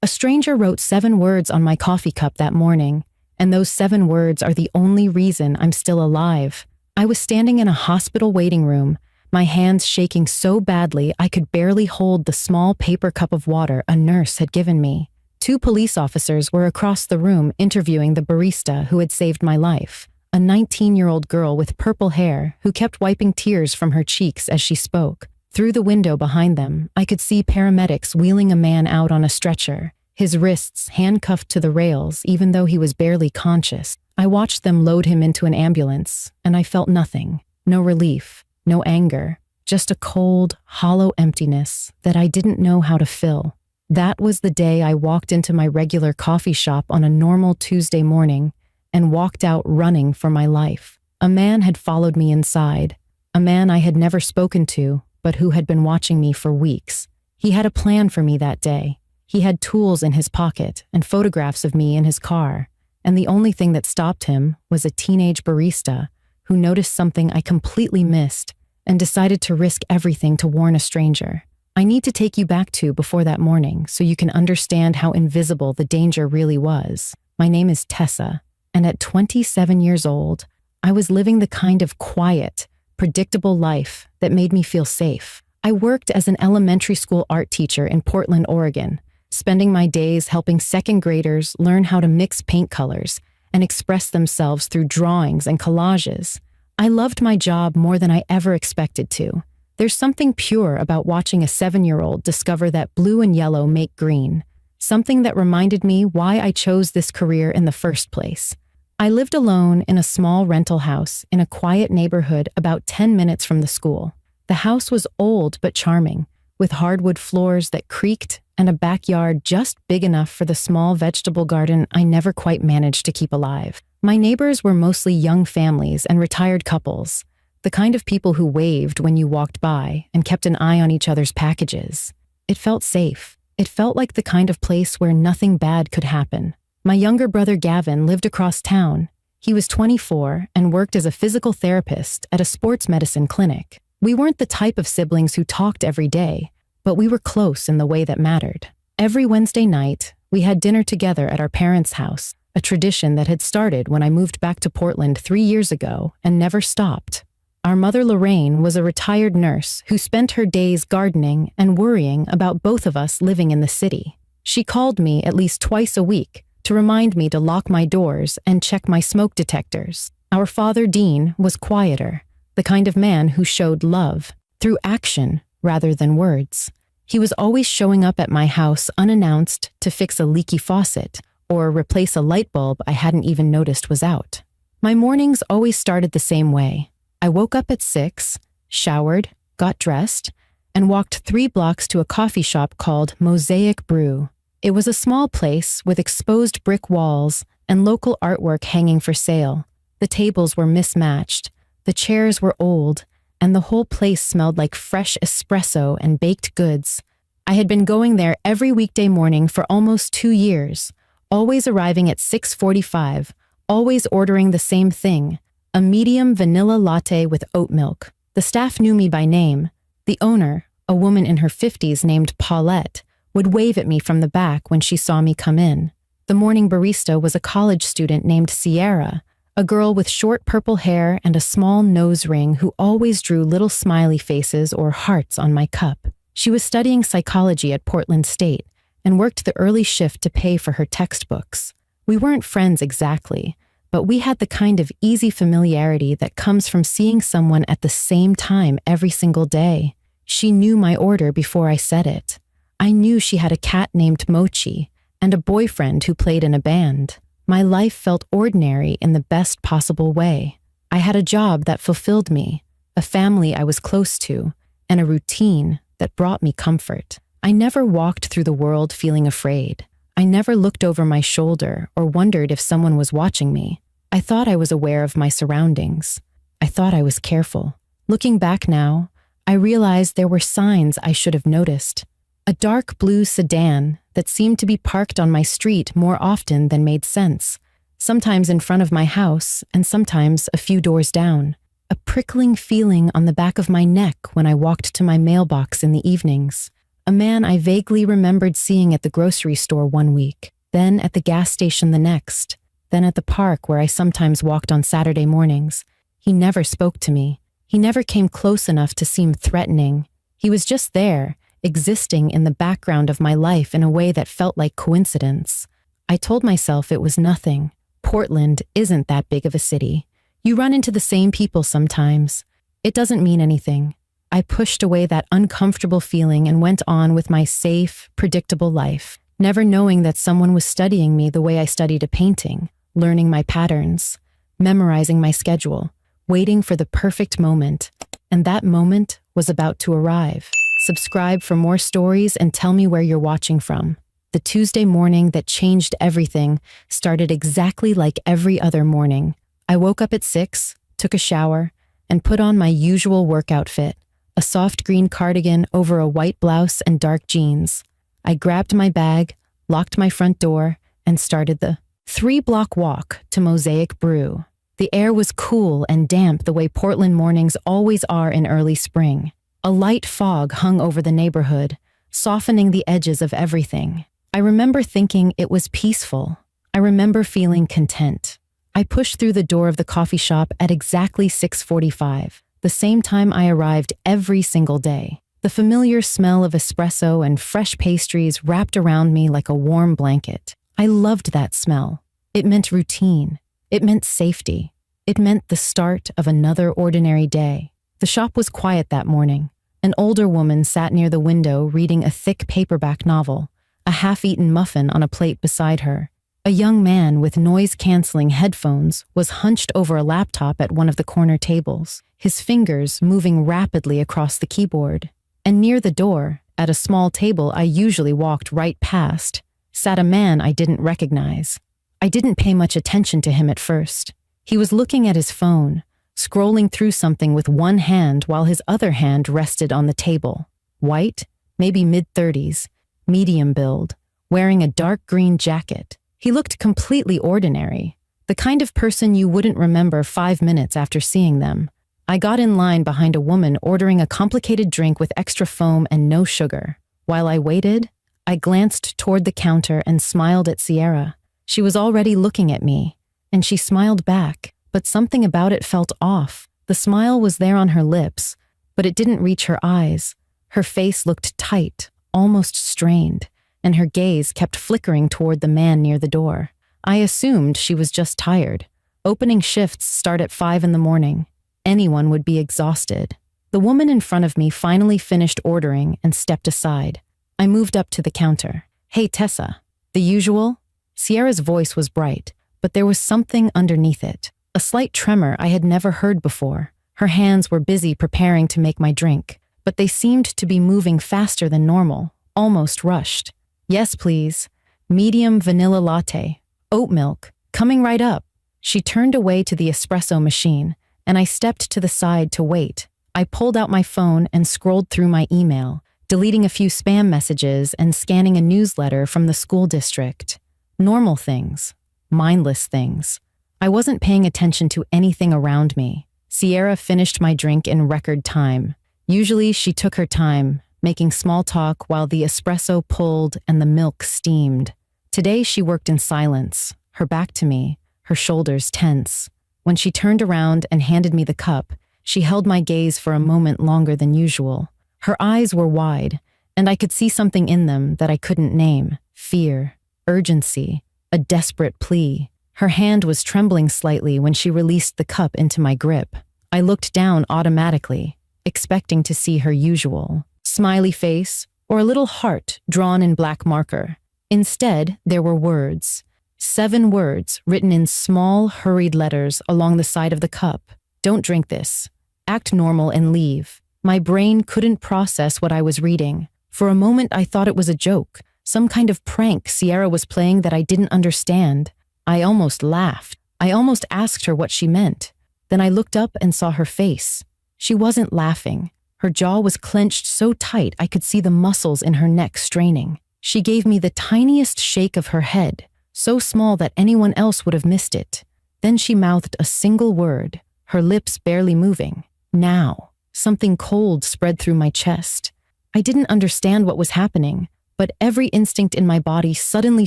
A stranger wrote 7 words on my coffee cup that morning, and those 7 words are the only reason I'm still alive. I was standing in a hospital waiting room, my hands shaking so badly I could barely hold the small paper cup of water a nurse had given me. 2 police officers were across the room interviewing the barista who had saved my life, a 19-year-old girl with purple hair who kept wiping tears from her cheeks as she spoke. Through the window behind them, I could see paramedics wheeling a man out on a stretcher, his wrists handcuffed to the rails even though he was barely conscious. I watched them load him into an ambulance, and I felt nothing. No relief, no anger, just a cold, hollow emptiness that I didn't know how to fill. That was the day I walked into my regular coffee shop on a normal Tuesday morning and walked out running for my life. A man had followed me inside, a man I had never spoken to, but who had been watching me for weeks. He had a plan for me that day. He had tools in his pocket and photographs of me in his car, and the only thing that stopped him was a teenage barista who noticed something I completely missed and decided to risk everything to warn a stranger. I need to take you back to before that morning so you can understand how invisible the danger really was. My name is Tessa, and at 27 years old, I was living the kind of quiet, predictable life that made me feel safe. I worked as an elementary school art teacher in Portland, Oregon, spending my days helping second graders learn how to mix paint colors and express themselves through drawings and collages. I loved my job more than I ever expected to. There's something pure about watching a 7-year-old discover that blue and yellow make green, something that reminded me why I chose this career in the first place. I lived alone in a small rental house in a quiet neighborhood about 10 minutes from the school. The house was old but charming, with hardwood floors that creaked and a backyard just big enough for the small vegetable garden I never quite managed to keep alive. My neighbors were mostly young families and retired couples, the kind of people who waved when you walked by and kept an eye on each other's packages. It felt safe. It felt like the kind of place where nothing bad could happen. My younger brother Gavin lived across town. He was 24 and worked as a physical therapist at a sports medicine clinic. We weren't the type of siblings who talked every day, but we were close in the way that mattered. Every Wednesday night, we had dinner together at our parents' house, a tradition that had started when I moved back to Portland 3 years ago and never stopped. Our mother Lorraine was a retired nurse who spent her days gardening and worrying about both of us living in the city. She called me at least twice a week to remind me to lock my doors and check my smoke detectors. Our father Dean was quieter, the kind of man who showed love through action rather than words. He was always showing up at my house unannounced to fix a leaky faucet or replace a light bulb I hadn't even noticed was out. My mornings always started the same way. I woke up at 6, showered, got dressed, and walked 3 blocks to a coffee shop called Mosaic Brew. It was a small place with exposed brick walls and local artwork hanging for sale. The tables were mismatched, the chairs were old, and the whole place smelled like fresh espresso and baked goods. I had been going there every weekday morning for almost 2 years, always arriving at 6:45, always ordering the same thing, a medium vanilla latte with oat milk. The staff knew me by name. The owner, a woman in her 50s named Paulette, would wave at me from the back when she saw me come in. The morning barista was a college student named Sierra, a girl with short purple hair and a small nose ring who always drew little smiley faces or hearts on my cup. She was studying psychology at Portland State and worked the early shift to pay for her textbooks. We weren't friends exactly, but we had the kind of easy familiarity that comes from seeing someone at the same time every single day. She knew my order before I said it. I knew she had a cat named Mochi and a boyfriend who played in a band. My life felt ordinary in the best possible way. I had a job that fulfilled me, a family I was close to, and a routine that brought me comfort. I never walked through the world feeling afraid. I never looked over my shoulder or wondered if someone was watching me. I thought I was aware of my surroundings. I thought I was careful. Looking back now, I realized there were signs I should have noticed. A dark blue sedan that seemed to be parked on my street more often than made sense, sometimes in front of my house and sometimes a few doors down. A prickling feeling on the back of my neck when I walked to my mailbox in the evenings. A man I vaguely remembered seeing at the grocery store one week, then at the gas station the next, then at the park where I sometimes walked on Saturday mornings. He never spoke to me. He never came close enough to seem threatening. He was just there, existing in the background of my life in a way that felt like coincidence. I told myself it was nothing. Portland isn't that big of a city. You run into the same people sometimes. It doesn't mean anything. I pushed away that uncomfortable feeling and went on with my safe, predictable life, never knowing that someone was studying me the way I studied a painting, learning my patterns, memorizing my schedule, waiting for the perfect moment. And that moment was about to arrive. Subscribe for more stories and tell me where you're watching from. The Tuesday morning that changed everything started exactly like every other morning. I woke up at 6, took a shower, and put on my usual work outfit, a soft green cardigan over a white blouse and dark jeans. I grabbed my bag, locked my front door, and started the 3-block walk to Mosaic Brew. The air was cool and damp the way Portland mornings always are in early spring. A light fog hung over the neighborhood, softening the edges of everything. I remember thinking it was peaceful. I remember feeling content. I pushed through the door of the coffee shop at exactly 6:45, the same time I arrived every single day. The familiar smell of espresso and fresh pastries wrapped around me like a warm blanket. I loved that smell. It meant routine. It meant safety. It meant the start of another ordinary day. The shop was quiet that morning. An older woman sat near the window reading a thick paperback novel, a half-eaten muffin on a plate beside her. A young man with noise-canceling headphones was hunched over a laptop at one of the corner tables, his fingers moving rapidly across the keyboard. And near the door, at a small table I usually walked right past, sat a man I didn't recognize. I didn't pay much attention to him at first. He was looking at his phone, scrolling through something with one hand while his other hand rested on the table. White, maybe mid-30s, medium build, wearing a dark green jacket. He looked completely ordinary, the kind of person you wouldn't remember 5 minutes after seeing them. I got in line behind a woman ordering a complicated drink with extra foam and no sugar. While I waited, I glanced toward the counter and smiled at Sierra. She was already looking at me, and she smiled back, but something about it felt off. The smile was there on her lips, but it didn't reach her eyes. Her face looked tight, almost strained, and her gaze kept flickering toward the man near the door. I assumed she was just tired. Opening shifts start at 5 in the morning. Anyone would be exhausted. The woman in front of me finally finished ordering and stepped aside. I moved up to the counter. "Hey, Tessa." "The usual?" Sierra's voice was bright, but there was something underneath it. A slight tremor I had never heard before. Her hands were busy preparing to make my drink, but they seemed to be moving faster than normal, almost rushed. "Yes, please. Medium vanilla latte. Oat milk. Coming right up." She turned away to the espresso machine, and I stepped to the side to wait. I pulled out my phone and scrolled through my email, deleting a few spam messages and scanning a newsletter from the school district. Normal things. Mindless things. I wasn't paying attention to anything around me. Sierra finished my drink in record time. Usually she took her time, making small talk while the espresso pulled and the milk steamed. Today she worked in silence, her back to me, her shoulders tense. When she turned around and handed me the cup, she held my gaze for a moment longer than usual. Her eyes were wide, and I could see something in them that I couldn't name. Fear, urgency, a desperate plea. Her hand was trembling slightly when she released the cup into my grip. I looked down automatically, expecting to see her usual smiley face or a little heart drawn in black marker. Instead, there were words. 7 words written in small, hurried letters along the side of the cup. "Don't drink this. Act normal and leave." My brain couldn't process what I was reading. For a moment, I thought it was a joke, some kind of prank Sierra was playing that I didn't understand. I almost laughed. I almost asked her what she meant. Then I looked up and saw her face. She wasn't laughing. Her jaw was clenched so tight I could see the muscles in her neck straining. She gave me the tiniest shake of her head, so small that anyone else would have missed it. Then she mouthed a single word, her lips barely moving. "Now." Something cold spread through my chest. I didn't understand what was happening, but every instinct in my body suddenly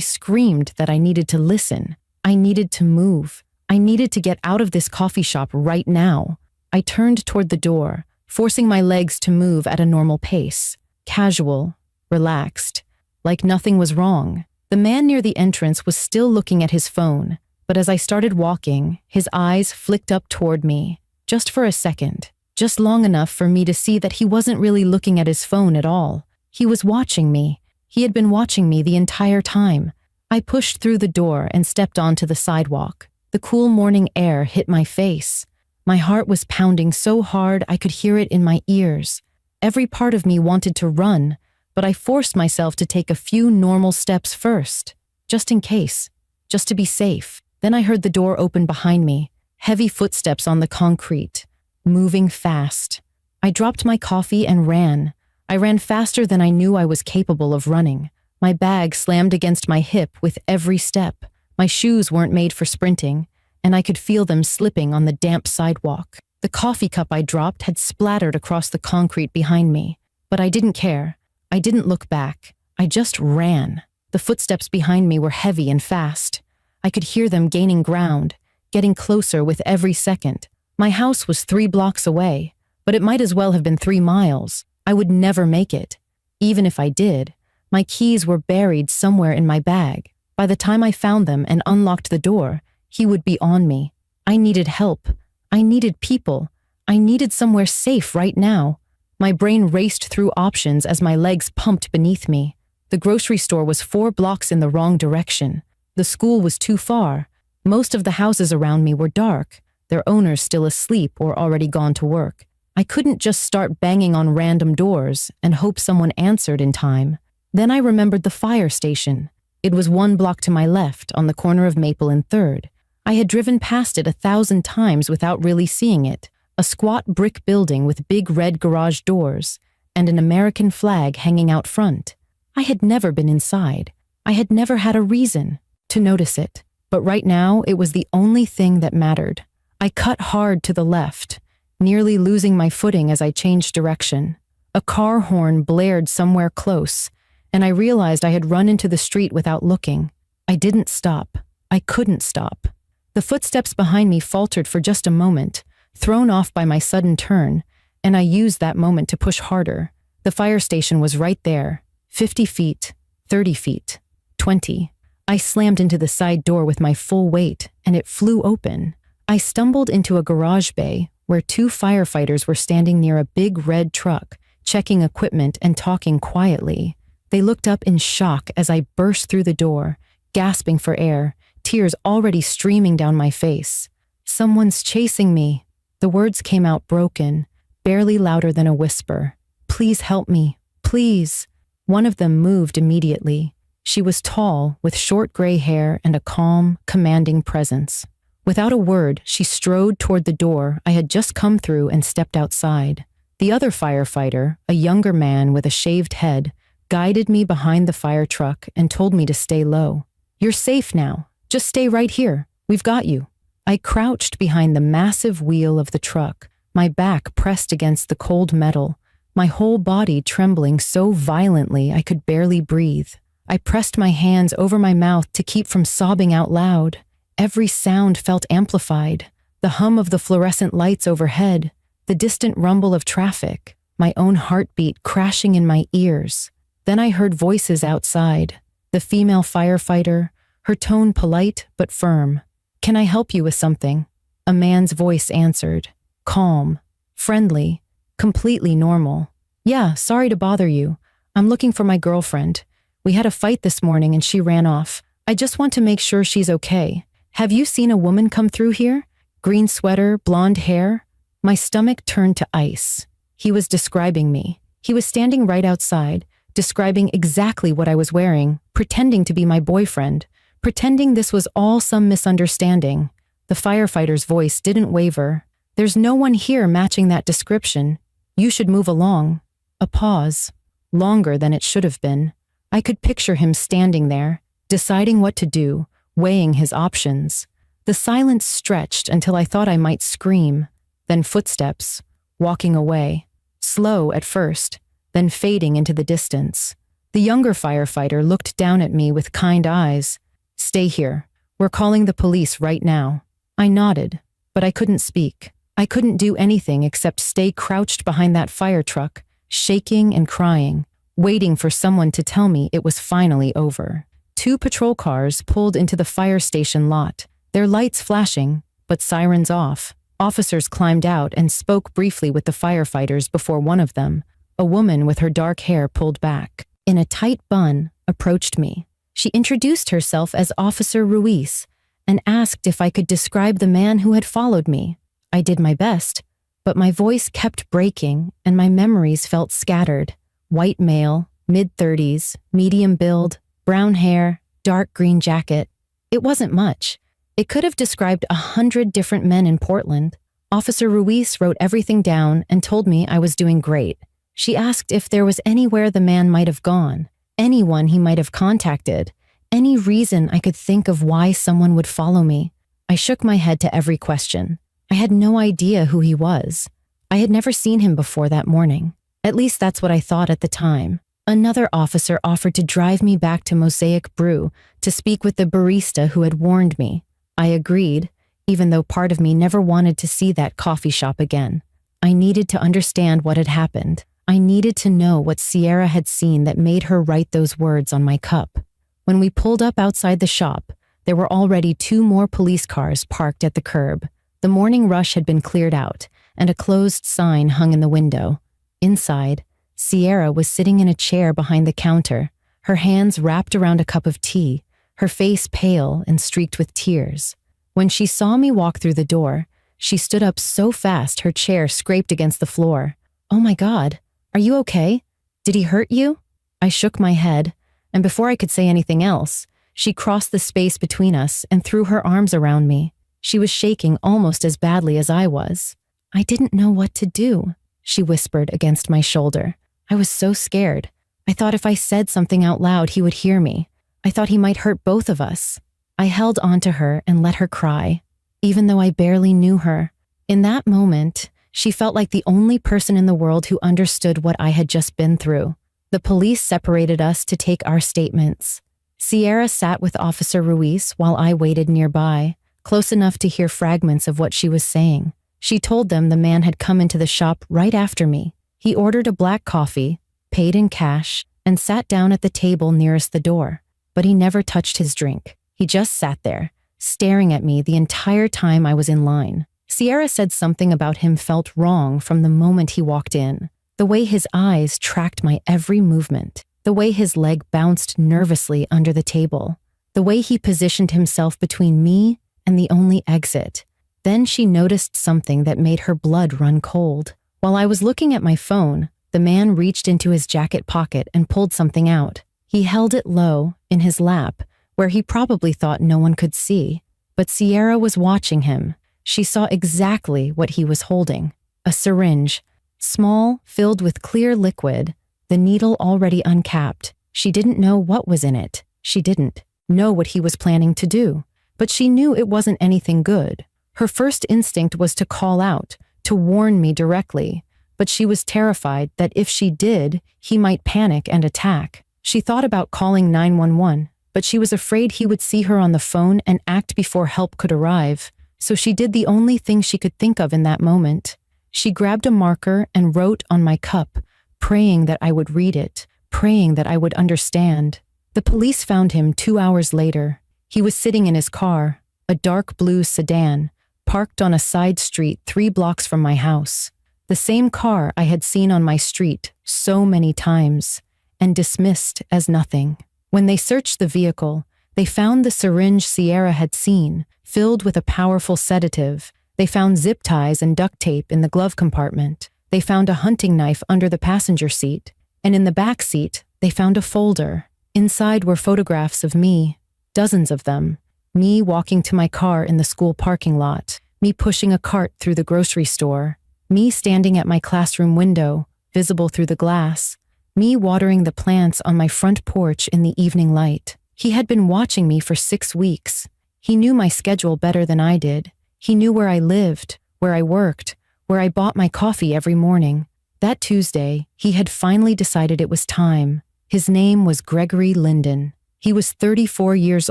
screamed that I needed to listen. I needed to move. I needed to get out of this coffee shop right now. I turned toward the door, forcing my legs to move at a normal pace. Casual, relaxed, like nothing was wrong. The man near the entrance was still looking at his phone, but as I started walking, his eyes flicked up toward me, just for a second, just long enough for me to see that he wasn't really looking at his phone at all. He was watching me. He had been watching me the entire time. I pushed through the door and stepped onto the sidewalk. The cool morning air hit my face. My heart was pounding so hard I could hear it in my ears. Every part of me wanted to run, but I forced myself to take a few normal steps first, just in case, just to be safe. Then I heard the door open behind me, heavy footsteps on the concrete, moving fast. I dropped my coffee and ran. I ran faster than I knew I was capable of running. My bag slammed against my hip with every step. My shoes weren't made for sprinting, and I could feel them slipping on the damp sidewalk. The coffee cup I dropped had splattered across the concrete behind me, but I didn't care. I didn't look back. I just ran. The footsteps behind me were heavy and fast. I could hear them gaining ground, getting closer with every second. My house was 3 blocks away, but it might as well have been 3 miles. I would never make it. Even if I did, my keys were buried somewhere in my bag. By the time I found them and unlocked the door, he would be on me. I needed help. I needed people. I needed somewhere safe right now. My brain raced through options as my legs pumped beneath me. The grocery store was 4 blocks in the wrong direction. The school was too far. Most of the houses around me were dark, their owners still asleep or already gone to work. I couldn't just start banging on random doors and hope someone answered in time. Then I remembered the fire station. It was 1 block to my left, on the corner of Maple and 3rd. I had driven past it 1,000 times without really seeing it. A squat brick building with big red garage doors and an American flag hanging out front. I had never been inside. I had never had a reason to notice it. But right now, it was the only thing that mattered. I cut hard to the left, nearly losing my footing as I changed direction. A car horn blared somewhere close, and I realized I had run into the street without looking. I didn't stop. I couldn't stop. The footsteps behind me faltered for just a moment, thrown off by my sudden turn, and I used that moment to push harder. The fire station was right there, 50 feet, 30 feet, 20. I slammed into the side door with my full weight, and it flew open. I stumbled into a garage bay where 2 firefighters were standing near a big red truck, checking equipment and talking quietly. They looked up in shock as I burst through the door, gasping for air, tears already streaming down my face. "Someone's chasing me." The words came out broken, barely louder than a whisper. "Please help me, please." One of them moved immediately. She was tall, with short gray hair and a calm, commanding presence. Without a word, she strode toward the door I had just come through and stepped outside. The other firefighter, a younger man with a shaved head, guided me behind the fire truck and told me to stay low. "You're safe now. Just stay right here. We've got you." I crouched behind the massive wheel of the truck, my back pressed against the cold metal, my whole body trembling so violently I could barely breathe. I pressed my hands over my mouth to keep from sobbing out loud. Every sound felt amplified. The hum of the fluorescent lights overhead, the distant rumble of traffic, my own heartbeat crashing in my ears. Then I heard voices outside. The female firefighter, her tone polite but firm. "Can I help you with something?" A man's voice answered, calm, friendly, completely normal. "Yeah, sorry to bother you. I'm looking for my girlfriend. We had a fight this morning and she ran off. I just want to make sure she's okay. Have you seen a woman come through here? Green sweater, blonde hair?" My stomach turned to ice. He was describing me. He was standing right outside, describing exactly what I was wearing, pretending to be my boyfriend, pretending this was all some misunderstanding. The firefighter's voice didn't waver. "There's no one here matching that description. You should move along." A pause, longer than it should have been. I could picture him standing there, deciding what to do, weighing his options. The silence stretched until I thought I might scream. Then footsteps, walking away. Slow at first, then fading into the distance. The younger firefighter looked down at me with kind eyes. "Stay here. We're calling the police right now." I nodded, but I couldn't speak. I couldn't do anything except stay crouched behind that fire truck, shaking and crying, waiting for someone to tell me it was finally over. 2 patrol cars pulled into the fire station lot, their lights flashing, but sirens off. Officers climbed out and spoke briefly with the firefighters before one of them, a woman with her dark hair pulled back, in a tight bun, approached me. She introduced herself as Officer Ruiz and asked if I could describe the man who had followed me. I did my best, but my voice kept breaking and my memories felt scattered. White male, mid-30s, medium build, brown hair, dark green jacket. It wasn't much. It could have described 100 different men in Portland. Officer Ruiz wrote everything down and told me I was doing great. She asked if there was anywhere the man might have gone, anyone he might have contacted, any reason I could think of why someone would follow me. I shook my head to every question. I had no idea who he was. I had never seen him before that morning. At least that's what I thought at the time. Another officer offered to drive me back to Mosaic Brew to speak with the barista who had warned me. I agreed, even though part of me never wanted to see that coffee shop again. I needed to understand what had happened. I needed to know what Sierra had seen that made her write those words on my cup. When we pulled up outside the shop, there were already 2 more police cars parked at the curb. The morning rush had been cleared out, and a closed sign hung in the window. Inside, Sierra was sitting in a chair behind the counter, her hands wrapped around a cup of tea, her face pale and streaked with tears. When she saw me walk through the door, she stood up so fast her chair scraped against the floor. "Oh my God, are you okay? Did he hurt you?" I shook my head, and before I could say anything else, she crossed the space between us and threw her arms around me. She was shaking almost as badly as I was. "I didn't know what to do," she whispered against my shoulder. I was so scared. I thought if I said something out loud, he would hear me. I thought he might hurt both of us. I held onto her and let her cry, even though I barely knew her. In that moment, she felt like the only person in the world who understood what I had just been through. The police separated us to take our statements. Sierra sat with Officer Ruiz while I waited nearby, close enough to hear fragments of what she was saying. She told them the man had come into the shop right after me. He ordered a black coffee, paid in cash, and sat down at the table nearest the door. But he never touched his drink. He just sat there, staring at me the entire time I was in line. Sierra said something about him felt wrong from the moment he walked in. The way his eyes tracked my every movement. The way his leg bounced nervously under the table. The way he positioned himself between me and the only exit. Then she noticed something that made her blood run cold. While I was looking at my phone, the man reached into his jacket pocket and pulled something out. He held it low, in his lap, where he probably thought no one could see. But Sierra was watching him. She saw exactly what he was holding. A syringe, small, filled with clear liquid, the needle already uncapped. She didn't know what was in it. She didn't know what he was planning to do. But she knew it wasn't anything good. Her first instinct was to call out, to warn me directly, but she was terrified that if she did, he might panic and attack. She thought about calling 911, but she was afraid he would see her on the phone and act before help could arrive. So she did the only thing she could think of in that moment. She grabbed a marker and wrote on my cup, praying that I would read it, praying that I would understand. The police found him 2 hours later. He was sitting in his car, a dark blue sedan, parked on a side street 3 blocks from my house. The same car I had seen on my street so many times, and dismissed as nothing. When they searched the vehicle, they found the syringe Sierra had seen, filled with a powerful sedative. They found zip ties and duct tape in the glove compartment. They found a hunting knife under the passenger seat. And in the back seat, they found a folder. Inside were photographs of me, dozens of them. Me walking to my car in the school parking lot. Me pushing a cart through the grocery store. Me standing at my classroom window, visible through the glass. Me watering the plants on my front porch in the evening light. He had been watching me for 6 weeks. He knew my schedule better than I did. He knew where I lived, where I worked, where I bought my coffee every morning. That Tuesday, he had finally decided it was time. His name was Gregory Linden. He was 34 years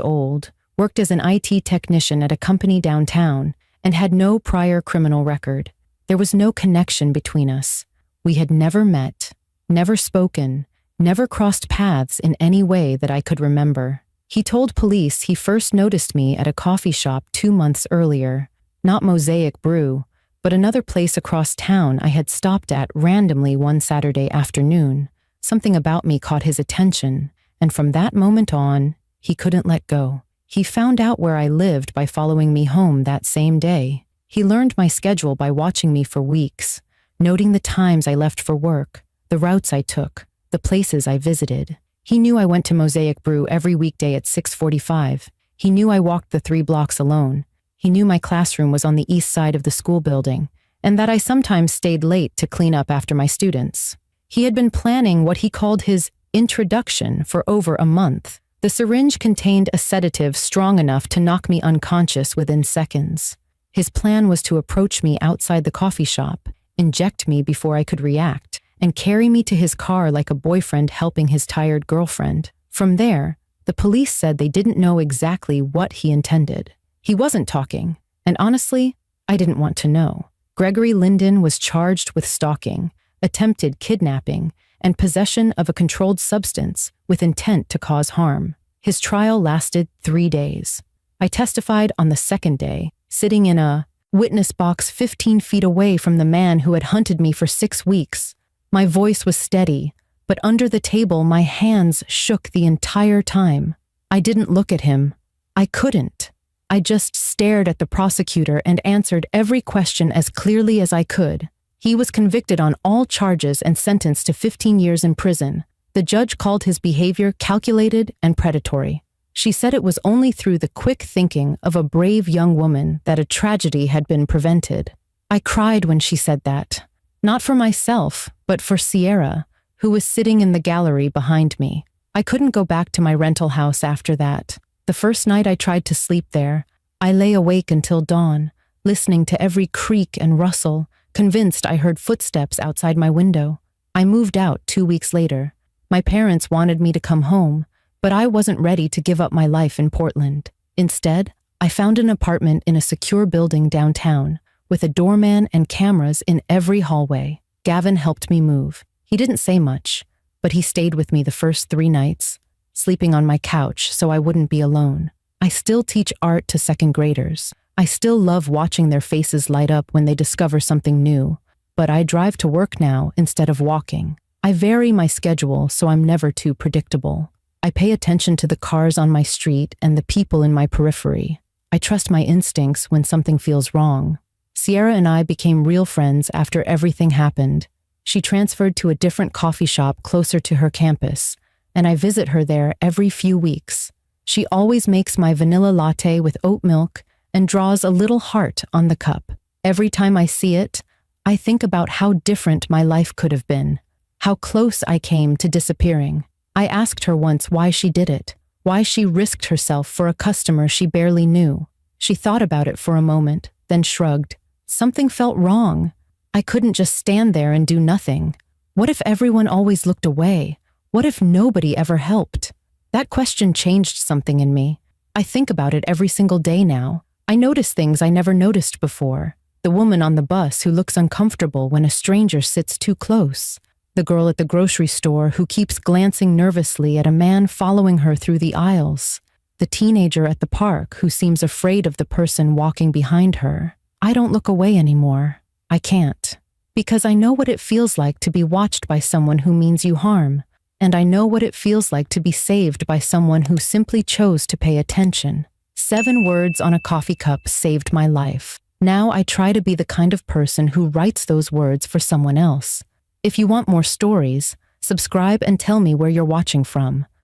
old, worked as an IT technician at a company downtown, and had no prior criminal record. There was no connection between us. We had never met, never spoken, never crossed paths in any way that I could remember. He told police he first noticed me at a coffee shop 2 months earlier, not Mosaic Brew, but another place across town I had stopped at randomly one Saturday afternoon. Something about me caught his attention, and from that moment on, he couldn't let go. He found out where I lived by following me home that same day. He learned my schedule by watching me for weeks, noting the times I left for work, the routes I took, the places I visited. He knew I went to Mosaic Brew every weekday at 6:45. He knew I walked the 3 blocks alone. He knew my classroom was on the east side of the school building, and that I sometimes stayed late to clean up after my students. He had been planning what he called his introduction for over a month. The syringe contained a sedative strong enough to knock me unconscious within seconds. His plan was to approach me outside the coffee shop, inject me before I could react, and carry me to his car like a boyfriend helping his tired girlfriend. From there, the police said they didn't know exactly what he intended. He wasn't talking, and honestly, I didn't want to know. Gregory Linden was charged with stalking, attempted kidnapping, and possession of a controlled substance with intent to cause harm. His trial lasted 3 days. I testified on the second day, sitting in a witness box 15 feet away from the man who had hunted me for 6 weeks. My voice was steady, but under the table my hands shook the entire time. I didn't look at him. I couldn't. I just stared at the prosecutor and answered every question as clearly as I could. He was convicted on all charges and sentenced to 15 years in prison. The judge called his behavior calculated and predatory. She said it was only through the quick thinking of a brave young woman that a tragedy had been prevented. I cried when she said that. Not for myself, but for Sierra, who was sitting in the gallery behind me. I couldn't go back to my rental house after that. The first night I tried to sleep there, I lay awake until dawn, listening to every creak and rustle, convinced I heard footsteps outside my window. I moved out 2 weeks later. My parents wanted me to come home, but I wasn't ready to give up my life in Portland. Instead, I found an apartment in a secure building downtown, with a doorman and cameras in every hallway. Gavin helped me move. He didn't say much, but he stayed with me the first 3 nights, sleeping on my couch so I wouldn't be alone. I still teach art to second graders. I still love watching their faces light up when they discover something new, but I drive to work now instead of walking. I vary my schedule so I'm never too predictable. I pay attention to the cars on my street and the people in my periphery. I trust my instincts when something feels wrong. Sierra and I became real friends after everything happened. She transferred to a different coffee shop closer to her campus, and I visit her there every few weeks. She always makes my vanilla latte with oat milk and draws a little heart on the cup. Every time I see it, I think about how different my life could have been, how close I came to disappearing. I asked her once why she did it, why she risked herself for a customer she barely knew. She thought about it for a moment, then shrugged. Something felt wrong. I couldn't just stand there and do nothing. What if everyone always looked away? What if nobody ever helped? That question changed something in me. I think about it every single day now. I notice things I never noticed before. The woman on the bus who looks uncomfortable when a stranger sits too close. The girl at the grocery store who keeps glancing nervously at a man following her through the aisles. The teenager at the park who seems afraid of the person walking behind her. I don't look away anymore. I can't. Because I know what it feels like to be watched by someone who means you harm. And I know what it feels like to be saved by someone who simply chose to pay attention. 7 words on a coffee cup saved my life. Now I try to be the kind of person who writes those words for someone else. If you want more stories, subscribe and tell me where you're watching from.